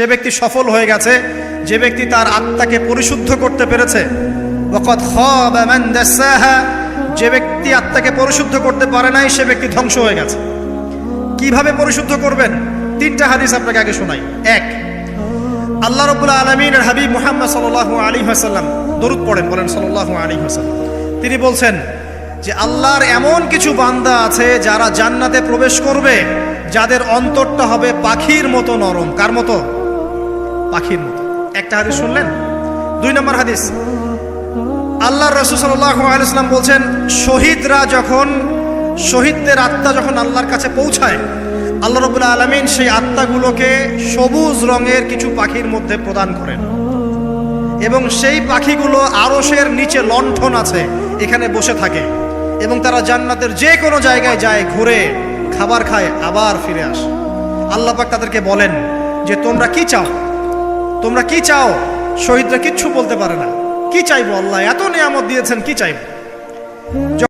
সে ব্যক্তি সফল হয়ে গেছে যে ব্যক্তি তার আত্মাকে পরিশুদ্ধ করতে পেরেছে। ওয়াকাদ খাবা মান দাসাহা, যে ব্যক্তি আত্মাকে পরিশুদ্ধ করতে পারে নাই সে ব্যক্তি ধ্বংস হয়ে গেছে। কিভাবে পরিশুদ্ধ করবেন? তিনটা হাদিস আপনাকে আগে শোনাই। এক, আল্লাহ রাব্বুল আলামিনের হাবিব মুহাম্মদ সাল্লাল্লাহু আলাইহি ওয়াসাল্লাম দরুদ পড়েন, বলেন সাল্লাল্লাহু আলাইহি ওয়াসাল্লাম। তিনি বলছেন যে আল্লাহর এমন কিছু বান্দা আছে যারা জান্নাতে প্রবেশ করবে যাদের অন্তরটা হবে পাখির মতো নরম। কার মতো? পাখির মতো। একটা হাদিস শুনলেন। দুই নম্বর হাদিস, আল্লাহর রাসূল সাল্লাল্লাহু আলাইহি ওয়াসাল্লাম বলছেন শহীদদের আত্মা যখন আল্লাহর কাছে পৌঁছায়, আল্লাহ রাব্বুল আলামিন সেই আত্মাগুলোকে সবুজ রঙের কিছু পাখির মধ্যে প্রদান করেন এবং সেই পাখিগুলো আরশের নিচে লণ্ঠন আছে, এখানে বসে থাকে এবং তারা জান্নাতের যে কোনো জায়গায় যায়, ঘুরে খাবার খায়, আবার ফিরে আসে। আল্লাহ পাক তাদেরকে বলেন যে তোমরা কি চাও, তোমরা কি চাও? শহীদরা কিচ্ছু বলতে পারে না। কি চাইবো? আল্লাহ এত নিয়ামত দিয়েছেন, কি চাইবো?